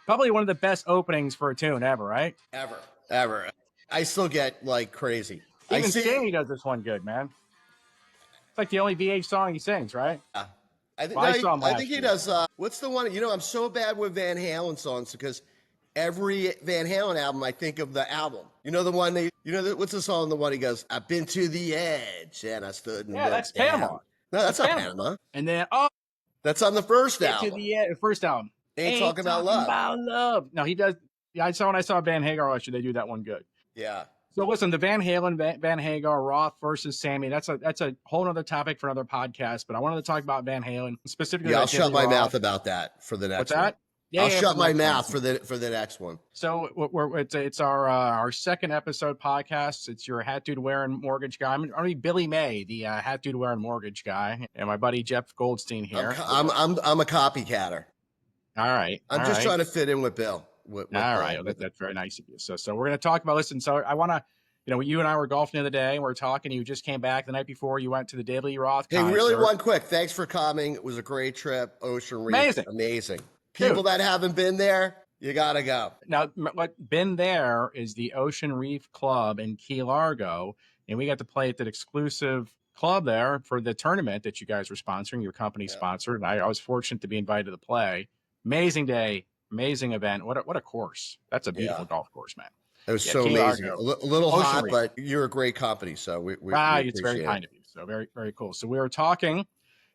Probably one of the best openings for a tune ever, right? Ever. I still get like crazy. Even Sammy does this one good, man. It's like the only VH song he sings, right? I saw him I last think he year. does. What's the one? I'm so bad with Van Halen songs because every Van Halen album, I think of the album. The one what's the song? The one he goes, "I've been to the edge and I stood and Yeah, looked that's down." Panama. No, that's not Panama. And then That's on the first get to album. the first album. Ain't talking about love. No, he does. Yeah, when I saw Van Hagar last year, they do that one good. Yeah. So listen, the Van Halen, Van Hagar, Roth versus Sammy. That's a whole other topic for another podcast. But I wanted to talk about Van Halen specifically. Yeah, I'll shut my mouth about that for the next. What's that? Yeah, I'll shut my mouth for the next one. So it's our second episode podcast. It's your hat dude wearing mortgage guy. I'm Billy May, the hat dude wearing mortgage guy, and my buddy Jeff Goldstein here. I'm a copycatter. All right. I'm just trying to fit in with Bill. All right. That's very nice of you. So we're going to talk about, listen, so I want to, you and I were golfing the other day and we were talking, you just came back the night before, you went to the David Lee Roth concert. Hey, really one quick, thanks for coming. It was a great trip. Ocean Reef. Amazing. People that haven't been there, you got to go. Now, what been there is the Ocean Reef Club in Key Largo, and we got to play at that exclusive club there for the tournament that you guys were sponsoring, your company sponsored. And I was fortunate to be invited to play. Amazing day. Amazing event. What a course. That's a beautiful golf course, man. It was so amazing. A little hot, but you're a great company. So we it's very kind of you. So very, very cool. So we were talking,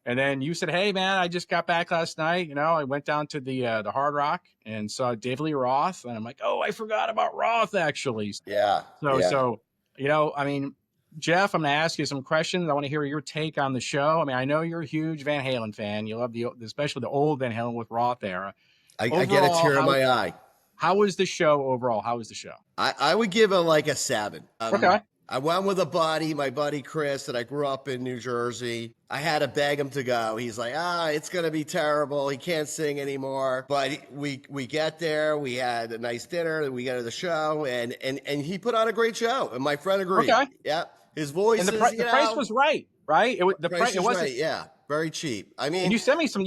and then you said, hey, man, I just got back last night. I went down to the Hard Rock and saw David Lee Roth. And I'm like, oh, I forgot about Roth, actually. Yeah. So I mean, Jeff, I'm going to ask you some questions. I want to hear your take on the show. I mean, I know you're a huge Van Halen fan. You love especially the old Van Halen with Roth era. I get a tear in my eye. How was the show overall? How was the show? I would give it like a 7. Okay. I went with my buddy Chris, that I grew up in New Jersey. I had to beg him to go. He's like, it's going to be terrible. He can't sing anymore. But we get there. We had a nice dinner. We got to the show. And he put on a great show. And my friend agreed. Okay. Yeah. His voice and the price was right? The price was right, yeah. Very cheap. I mean, and you sent me some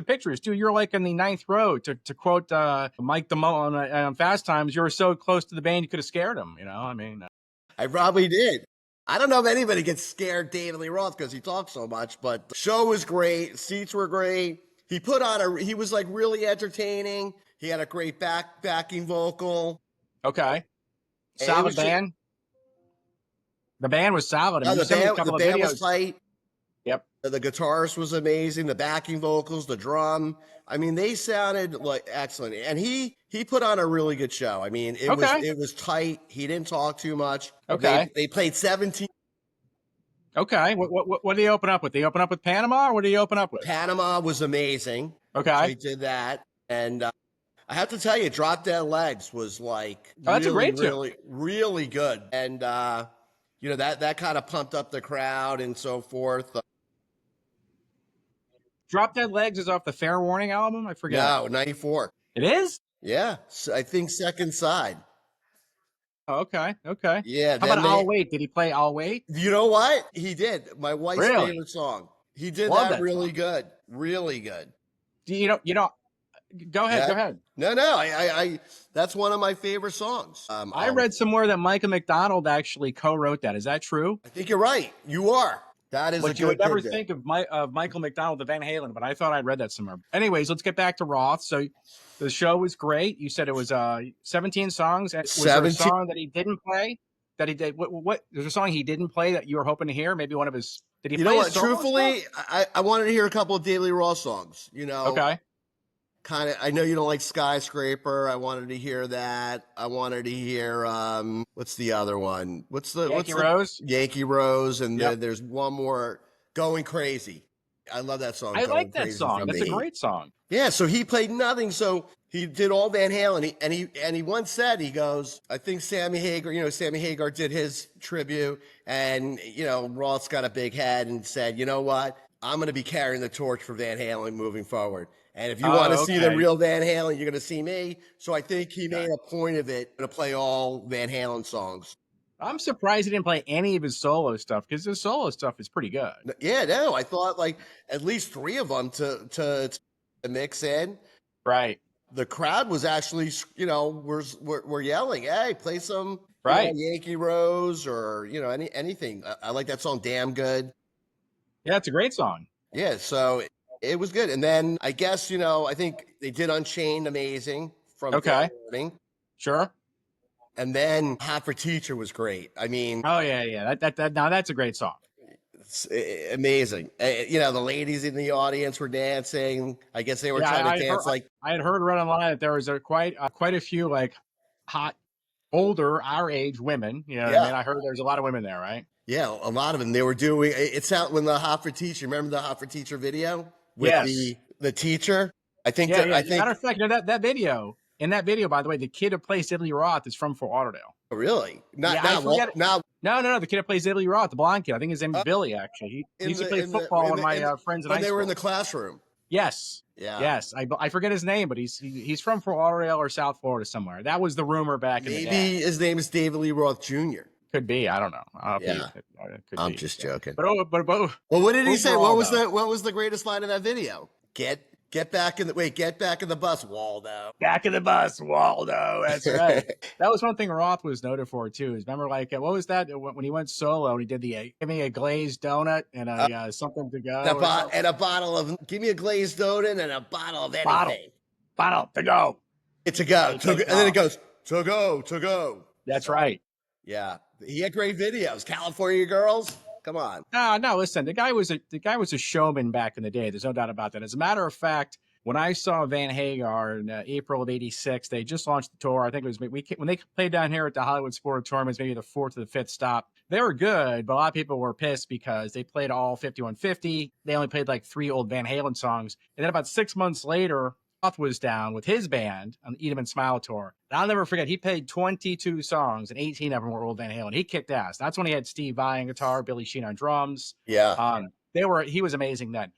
pictures too. You're like in the 9th row, to quote Mike DeMo on Fast Times. You were so close to the band you could have scared him. I mean, I probably did. I don't know if anybody gets scared David Lee Roth because he talks so much, but the show was great. Seats were great. He was like really entertaining. He had a great backing vocal. Okay, solid band. The band was solid. The band was tight. Yep. The guitarist was amazing. The backing vocals, the drum. I mean, they sounded like excellent. And he put on a really good show. I mean, it was tight. He didn't talk too much. Okay. They played 17. Okay. What did they open up with? They open up with Panama, or what did he open up with? Panama was amazing. Okay. So he did that. And I have to tell you, Drop Dead Legs was like really good. And that kind of pumped up the crowd and so forth. Drop Dead Legs is off the Fair Warning album? I forget. No, 94. It is? Yeah. So I think second side. Oh, okay. Yeah. How about I'll Wait? Did he play I'll Wait? You know what? He did. My wife's favorite song. He did that really good. Really good. Go ahead. No. I that's one of my favorite songs. I read somewhere that Michael McDonald actually co-wrote that. Is that true? I think you're right. You are. That is but you would never think of Michael McDonald, the Van Halen, but I thought I'd read that somewhere. Anyways, let's get back to Roth. So the show was great. You said it was 17 songs. Was 17. There a song that he didn't play? That he did? What? There's a song he didn't play that you were hoping to hear? Maybe one of his. Did he? You play know what? Truthfully, I wanted to hear a couple of David Lee Roth songs. Okay. Kind of. I know you don't like Skyscraper. I wanted to hear that. I wanted to hear what's the other one? Yankee Rose? Yankee Rose, and there's one more, Going Crazy. I love that song. I like that song. That's a great song. Yeah, so he played nothing. So he did all Van Halen. And he once said, he goes, I think Sammy Hagar did his tribute. And, Roth's got a big head and said, you know what? I'm going to be carrying the torch for Van Halen moving forward. And if you want to see the real Van Halen, you're going to see me. So I think he made a point of it to play all Van Halen songs. I'm surprised he didn't play any of his solo stuff, because his solo stuff is pretty good. Yeah, I thought like at least 3 of them to mix in. Right. the crowd was actually, we're yelling, "Hey, play some, Right. Yankee Rose or anything." I like that song, "Damn Good." Yeah, it's a great song. Yeah, so it was good. And then I guess I think they did Unchained, amazing from Fair Okay. Warning, Sure. and then Hot for Teacher was great. I mean, Oh yeah, yeah. That now that's a great song. it's amazing. The ladies in the audience were dancing. I guess they were Yeah, trying to I heard dance like, I had heard run online that there was quite a few like hot older our age women. You know what I yeah. mean? I heard there's a lot of women there, right? Yeah, a lot of them. They were doing. It's out when the Hot for Teacher. Remember the Hot for Teacher video with Yes. the teacher? I think Yeah, that. yeah. I As a matter think. of fact, that video in that video, by the way, the kid who plays David Lee Roth is from Fort Lauderdale. Really? Yeah, Not I now. forget. Now No, no, no. The kid that plays David Lee Roth, the blonde kid. I think his name is uh, Billy. Actually, he in used to the play in the football in with the, my in the friends in when high they were in school. the classroom. Yes, Yeah. yes. I forget his name, but he's from Fort Lauderdale or South Florida somewhere. That was the rumor back in the day. Maybe his name is David Lee Roth Jr. Could be. I don't know. Yeah. It could I'm be. just So, joking. but Well, what did he say? overall though, What was the greatest line in that video? Get back in the Get back in the bus, Waldo. back in the bus, Waldo. That's right. That was one thing Roth was noted for too. Is remember like what was that when he went solo and he did the give me a glazed donut and a something to go or something. And a bottle of give me a glazed donut and a bottle of Bottle, anything. bottle to go. It's a go. And take And then it off. goes to go to go. That's So, right. yeah, he had great videos. California Girls. Come on. No. Listen, the guy was a showman back in the day. There's no doubt about that. As a matter of fact, when I saw Van Hagar in April of '86, they just launched the tour. I think it was when they played down here at the Hollywood Sportatorium, maybe the fourth or the fifth stop. They were good, but a lot of people were pissed because they played all 5150. They only played like 3 old Van Halen songs, and then about 6 months later, Roth was down with his band on the Eat 'em and Smile tour. And I'll never forget, he played 22 songs, and 18 of them were old Van Halen. He kicked ass. That's when he had Steve Vai on guitar, Billy Sheehan on drums. Yeah. He was amazing then.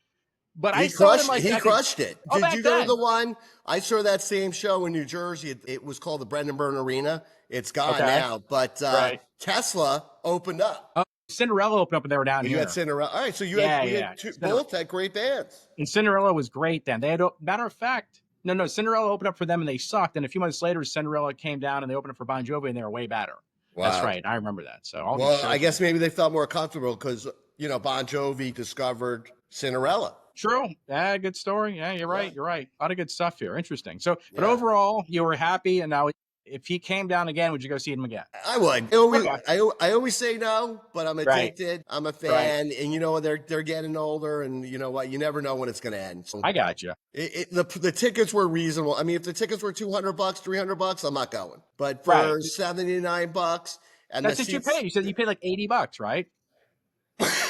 But I saw him like He back in, crushed it. oh, Did back you go to then. the one? I saw that same show in New Jersey. It was called the Brendan Byrne Arena. It's gone Okay. now, but Right. Tesla opened up. Oh, Cinderella opened up and they were down You here. had Cinderella. All right, so Yeah, we yeah. had both had great bands. And Cinderella was great then. They had, matter of fact, no, Cinderella opened up for them and they sucked. And a few months later, Cinderella came down and they opened up for Bon Jovi and they were way better. Wow. That's right. I remember that. So I guess maybe they felt more comfortable because Bon Jovi discovered Cinderella. True. Yeah, good story. Yeah, you're right. You're right. A lot of good stuff here. Interesting. So, but overall, you were happy. And now, if he came down again, would you go see him again? I would. I always say no, but I'm addicted. Right. I'm a fan, and they're getting older, and you know what? You never know when it's going to end. So I got you. The tickets were reasonable. I mean, if the tickets were $200, $300, I'm not going. But for $79, and that's what you paid. You said you paid like $80, right?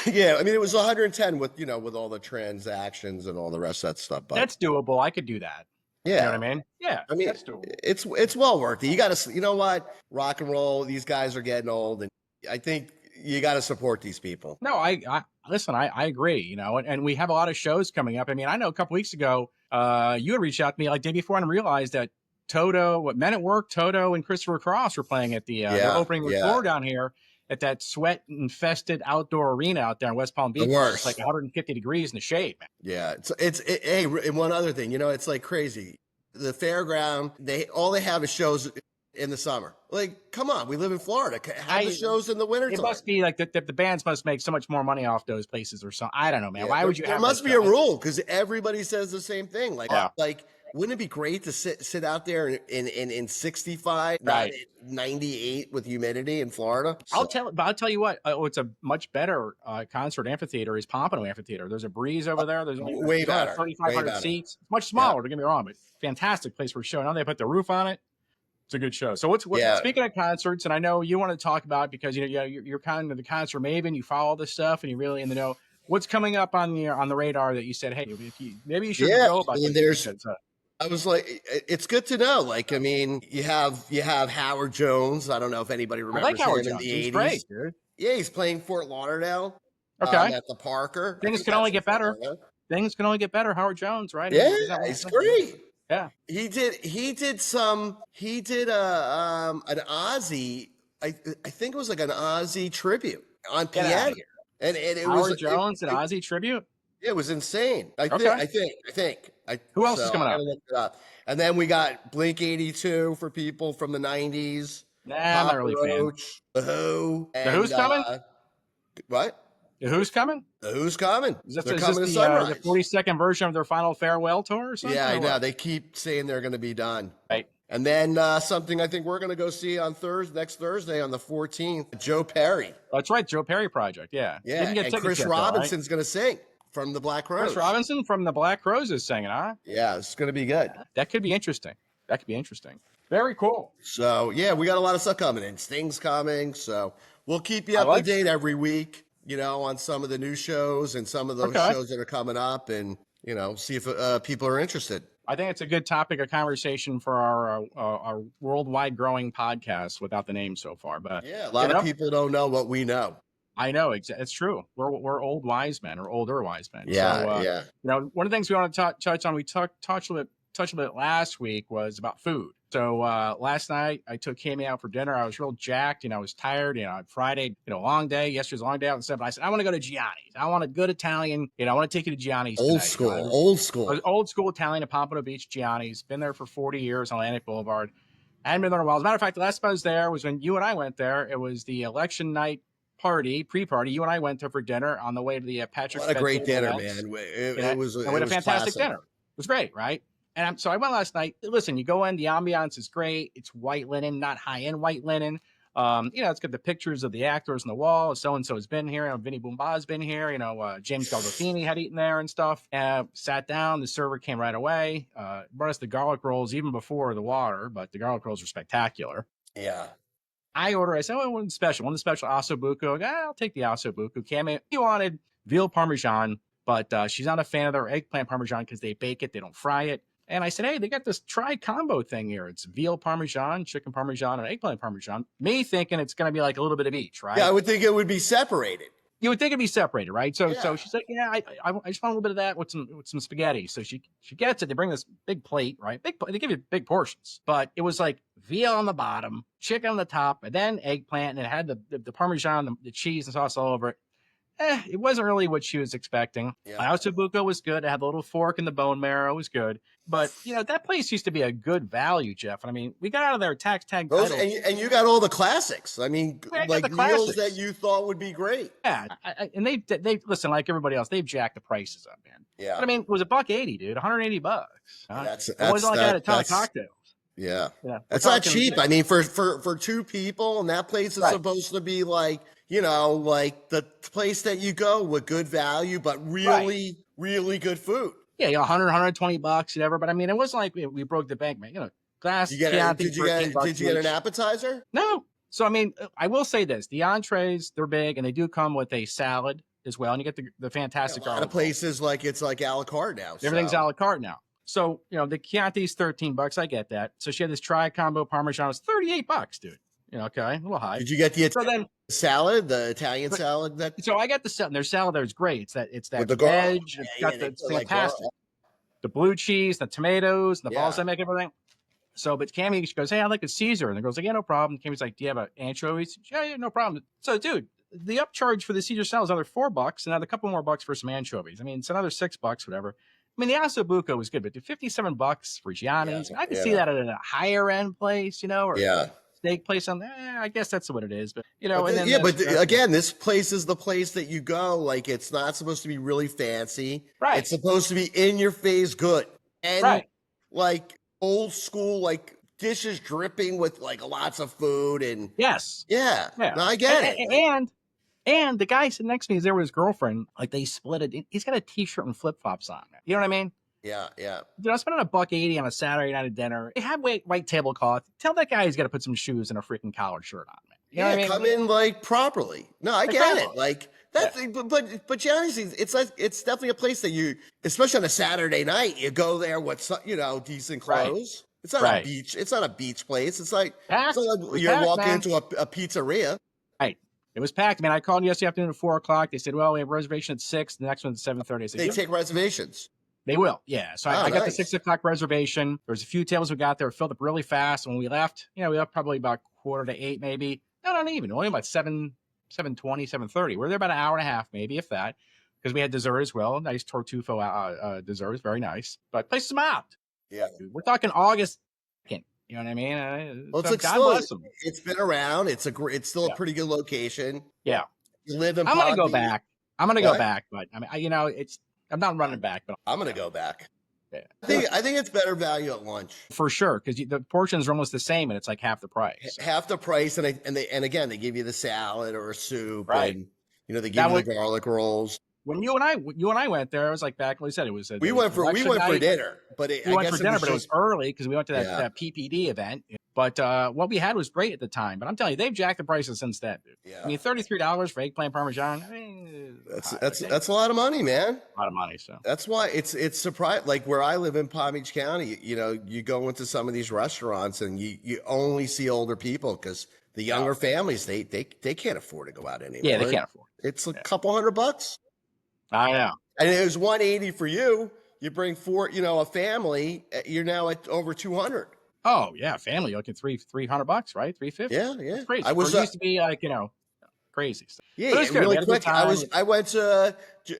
Yeah, I mean it was 110 with with all the transactions and all the rest of that stuff. But that's doable. I could do that. Yeah, you know what I mean. Yeah, I mean that's doable. It's well worth it. You got to, you know what, rock and roll. These guys are getting old, and I think you got to support these people. No, I listen. I agree. And we have a lot of shows coming up. I mean, I know a couple weeks ago, you had reached out to me like day before and realized that Men at Work, Toto, and Christopher Cross were playing at the they're opening the tour down here at that sweat-infested outdoor arena out there in West Palm Beach. It's like 150 degrees in the shade, man. Yeah, hey, and one other thing, it's like crazy. The fairground, all they have is shows in the summer. Like, come on, we live in Florida. Have the shows in the winter. It must be like the bands must make so much more money off those places or something. I don't know, man. Why would you? There must be a rule because everybody says the same thing. Like. Wouldn't it be great to sit out there in 65, not 98 with humidity in Florida? So. I'll tell you what. It's a much better concert amphitheater is Pompano Amphitheater. There's a breeze over there. There's only way better. 3,500 seats. It's much smaller. Don't get me wrong, but fantastic place for a show. Now they put the roof on it. It's a good show. So speaking of concerts, and I know you want to talk about it because you're kind of the concert maven. You follow this stuff, and you're really in the know. What's coming up on the radar that you said, hey, maybe you should go about this? I was like, it's good to know. Like, I mean, you have Howard Jones. I don't know if anybody remembers him in the 80s. He's great, dude. Yeah, he's playing Fort Lauderdale. Okay. At the Parker. Things can only get better. Things can only get better. Howard Jones, right? Yeah, he's great. Yeah. He did an Ozzy. I think it was like an Ozzy tribute on piano. And it was Howard Jones, an Ozzy tribute. It was insane. Okay. So Who else is coming I up? gotta look it up. And then we got Blink 82 for people from the 90s, Nah, I'm not Papa really a fan. Roach, The Who, The Who's and coming? what? The Who's coming? The Who's coming? They're Is this coming to the Sunrise. 42nd version of their final farewell tour or Yeah, something I or know. what? They keep saying they're going to be done. Right. And then something I think we're going to go see on next Thursday on the 14th, Joe Perry. That's right, Joe Perry Project. Yeah. Yeah, Didn't get and tickets Chris yet though, right? Robinson's going to sing from the Black Chris Crowes. Robinson from the Black Crowes is singing, huh? Yeah, it's going to be good. That could be interesting. That could be interesting. Very cool. So, yeah, we got a lot of stuff coming in. Sting's coming. So, we'll keep you I up to like. date every week, on some of the new shows and some of those Okay. shows that are coming up and, see if people are interested. I think it's a good topic of conversation for our worldwide growing podcast without the name so far. But Yeah, a lot of people don't know what we know. I know it's true. We're old wise men or older wise men. Yeah, So, yeah. One of the things we want to touch on, we touched a little bit last week was about food. So last night I took Cammy out for dinner. I was real jacked. I was tired. Friday, long day. Yesterday's a long day out and stuff. But I said, I want to go to Gianni's. I want a good Italian. I want to take you to Gianni's Old tonight. school, Old school Italian at Pompano Beach, Gianni's. Been there for 40 years on Atlantic Boulevard. I hadn't been there in a while. As a matter of fact, the last time I was there was when you and I went there. It was the election night pre-party. You and I went there for dinner on the way to the Patrick. What a great dinner, events. man. It was a fantastic classic dinner. It was great, right? And so I went last night. Listen, you go in, the ambiance is great. It's white linen, not high-end white linen. It's got the pictures of the actors on the wall. So-and-so has been here. Vinny Boomba's been here. James Gandolfini had eaten there and stuff. Sat down. The server came right away. Brought us the garlic rolls even before the water, but the garlic rolls were spectacular. Yeah. I said, oh, one special ossobuco. I'll take the ossobuco. Cammy, you wanted veal parmesan, but she's not a fan of their eggplant parmesan because they bake it, they don't fry it. And I said, hey, they got this tri-combo thing here. It's veal parmesan, chicken parmesan, and eggplant parmesan. Me thinking it's going to be like a little bit of each, right? Yeah, I would think it would be separated. You would think it'd be separated, right? So she's like, yeah, I just want a little bit of that with some spaghetti. So she gets it. They bring this big plate, right? They give you big portions, but it was like veal on the bottom, chicken on the top, and then eggplant, and it had the parmesan, the cheese and sauce all over it. It wasn't really what she was expecting. Yeah. Ossobuco was good. It had the little fork in the bone marrow. It was good. But, that place used to be a good value, Jeff. And I mean, we got out of there tax tag title. And you got all the classics. I mean, like meals that you thought would be great. Yeah. And they listen, like everybody else, they've jacked the prices up, man. Yeah. But I mean, it was $180, dude, $180. It wasn't like I had a ton of cocktails. Yeah. That's not cheap. I mean, for two people, and that place is supposed to be like, like the place that you go with good value, but really, really good food. Yeah, $100, $120, whatever. But I mean, it wasn't like we broke the bank, man. Glass. Did you get an appetizer? No. So, I mean, I will say this. The entrees, they're big, and they do come with a salad as well. And you get the fantastic garlic. A lot of places, it's like a la carte now. Everything's a la carte now. So, the Chianti's $13. I get that. So she had this tri-combo Parmesan. It was $38, dude. Okay, a little high. Did you get the salad, the Italian salad? So I got the salad. Their salad there is great. It's that the veg. It's fantastic. The blue cheese, the tomatoes, the balls I make, everything. So, but Cammy, she goes, hey, I'd like a Caesar. And the girl's like, yeah, no problem. Cammy's like, do you have anchovies? Yeah, no problem. So, dude, the upcharge for the Caesar salad is another $4, and another couple more bucks for some anchovies. I mean, it's another $6, whatever. I mean, the ossobuco was good, but the $57 for Gianni's, I can see that at a higher end place, or steak place on there. I guess that's what it is. But, again, this place is the place that you go. Like, it's not supposed to be really fancy. Right. It's supposed to be in your face good. And like old school, like dishes dripping with like lots of food and no, I get it. And the guy sitting next to me is there with his girlfriend. Like they split it. He's got a t-shirt and flip flops on. You know what I mean? Yeah. Dude, I spent $180 on a Saturday night at dinner. They had white tablecloth. Tell that guy he's got to put some shoes and a freaking collared shirt on, man. You know what I mean? Come in like properly. No, I get it. Like that's but Johnny's, it's definitely a place that you, especially on a Saturday night, you go there with decent clothes. It's not a beach. It's not a beach place. It's like you're walking into a pizzeria. Right. It was packed, man. I called yesterday afternoon at 4:00. They said, well, we have a reservation at 6. The next one's at 7:30. They take reservations. They will, yeah. So I got the 6:00 reservation. There was a few tables we got there, filled up really fast. When we left, we left probably about 7:45, maybe. No, not even. Only about 7:20, 7:30. We're there about an hour and a half, maybe, if that. because we had dessert as well. Nice Tortufo dessert, very nice. But place them out. Yeah. We're talking August 2nd. You know what I mean? Well, So it's God still, bless them. it's been around. It's still a Yeah. pretty good location. Yeah. You live in I'm going to Palm go Beach. back. I'm going to go What? back. But I mean, I'm not running back. But I'm going to go back. yeah. I think it's better value at lunch. For sure. Because the portions are almost the same and it's like half the price. So. Half the price. And again, they give you the salad or a soup. Right. And, they give you the garlic rolls. When you and I went there, it was like back when we said it was. We went for dinner, but we went for dinner, but it was early because we went to that PPD event. But what we had was great at the time. But I'm telling you, they've jacked the prices since then. Yeah. I mean, $33 for eggplant parmesan. I mean, that's a lot of money, man. A lot of money. So that's why it's surprising. Like where I live in Palm Beach County, you go into some of these restaurants and you only see older people because the younger families they can't afford to go out anymore. Yeah, they can't afford. It's a couple $100. I know. And it was $180 for you. You bring a family, you're now at over $200. Oh yeah, family looking $300, right? $350. Yeah. It's crazy. I was used to be like crazy stuff. Yeah, really quick. I went to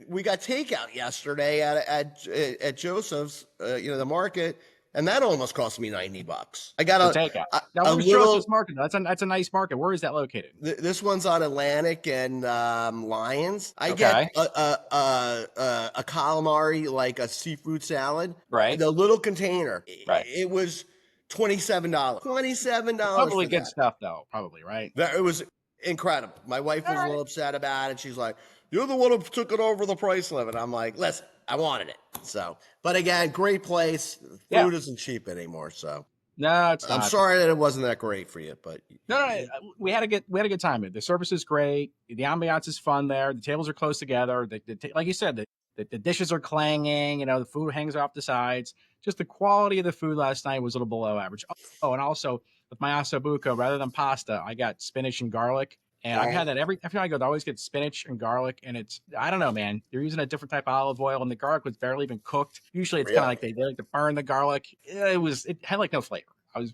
we got takeout yesterday at Joseph's, the market, and that almost cost me $90. I got a takeout. Now, where's Joseph's Market? That's a nice market. Where is that located? This one's on Atlantic and Lyons. I get a calamari, like a seafood salad. Right. The little container. Right. It was $27. $27. Probably good stuff though. Probably right. It was incredible. My wife was a little upset about it. She's like, "You're the one who took it over the price limit." I'm like, "Listen, I wanted it." So, but again, great place. Food isn't cheap anymore. So no, it's not. I'm sorry that it wasn't that great for you, but no, we had a good time. The service is great. The ambiance is fun there. The tables are close together. Like you said, the dishes are clanging. The food hangs off the sides. Just the quality of the food last night was a little below average. Oh, and also with my ossobuco, rather than pasta, I got spinach and garlic. And I've had that every time I go, I always get spinach and garlic. And I don't know, man. They're using a different type of olive oil, and the garlic was barely even cooked. Usually it's kind of like they like to burn the garlic. It had like no flavor. Other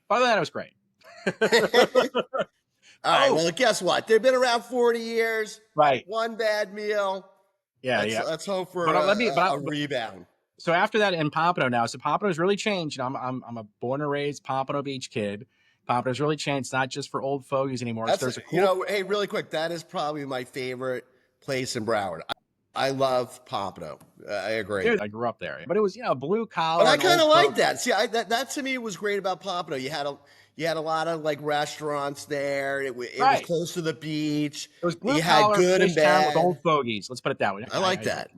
than that, it was great. All right. Well, guess what? They've been around 40 years. Right. One bad meal. Let's hope for a rebound. So after that in Pompano now, so Pompano's really changed. I'm a born and raised Pompano Beach kid. Pompano's really changed. It's not just for old fogies anymore. Hey, really quick, that is probably my favorite place in Broward. I love Pompano. I agree. Dude, I grew up there, but it was blue collar. But I kind of like that. See, that to me was great about Pompano. You had a lot of like restaurants there. It was close to the beach. It was blue you collar, had good and bad with old fogies. Let's put it that way. I like that.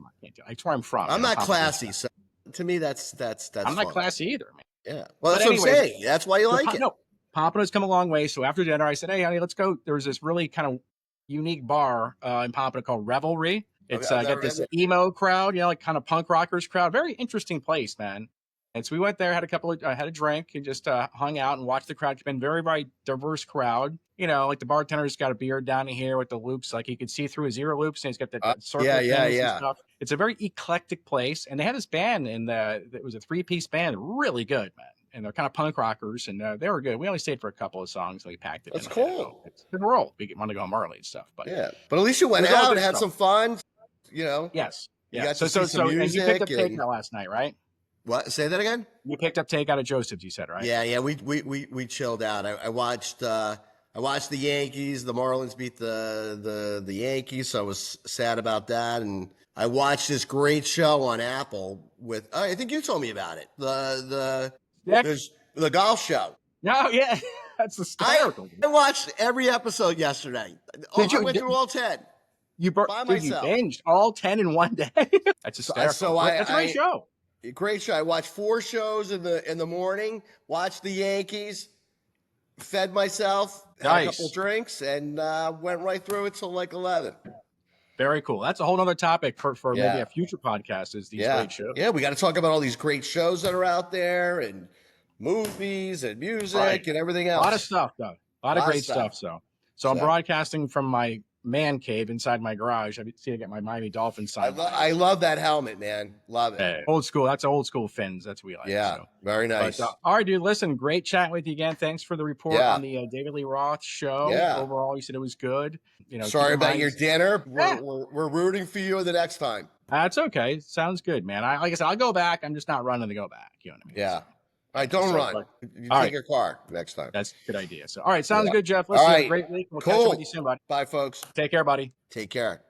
That's where I'm from. I'm not classy, so to me that's. I'm not classy either, man. Yeah. Well, that's what I'm saying. That's why you like it. No, Pompano's come a long way. So after dinner, I said, "Hey, honey, let's go." There was this really kind of unique bar in Pompano called Revelry. It's got this emo crowd, like kind of punk rockers crowd. Very interesting place, man. And so we went there, had a drink, and just hung out and watched the crowd come in. Very, very diverse crowd. Like the bartender's got a beard down here with the loops, like you could see through his ear loops, and he's got that circle and stuff. It's a very eclectic place, and they had this band it was a 3-piece band, really good, man. And they're kind of punk rockers, and they were good. We only stayed for a couple of songs, and we packed it. That's cool. It's good world. We want to go home early and stuff, but but at least you went out and had some fun. Yes. You got to see some music. And you picked up takeout last night, right? What? Say that again? You picked up takeout at Joseph's, you said, right? Yeah. We chilled out. I watched the Yankees. The Marlins beat the Yankees, so I was sad about that. And I watched this great show on Apple with. I think you told me about it. The golf show. No, yeah, that's hysterical. I watched every episode yesterday. I went through all 10. You binged all 10 in one day. That's hysterical. That's a great show. Great show. I watched 4 shows in the morning. Watched the Yankees. Fed myself. Had a couple drinks and went right through it till like 11. Very cool. That's a whole other topic for maybe a future podcast. Is these great shows? Yeah, we got to talk about all these great shows that are out there and movies and music and everything else. A lot of stuff, though. A lot of great stuff. So I'm broadcasting from my man cave inside my garage. I see I get my Miami Dolphins sign. I love that helmet, man. Love it. Old school. That's old school Fins. That's what we like. Yeah, So very but nice. all right, dude. Listen, great chatting with you again. Thanks for the report Yeah, on the David Lee Roth show. yeah. Overall, you said it was good. You know, keep Sorry in about mind, your dinner. yeah, We're rooting for you the next time. that's okay. Sounds good, man. Like I said, I'll go back. I'm just not running to go back. You know what I mean? Yeah. So, All right, don't run. but, You all take right, your car next time. that's a good idea. So, all right, sounds Yeah. good, Jeff. All Listen, you have a right. great week. We'll catch up with you Cool. soon, buddy. Bye, folks. Take care, buddy. Take care.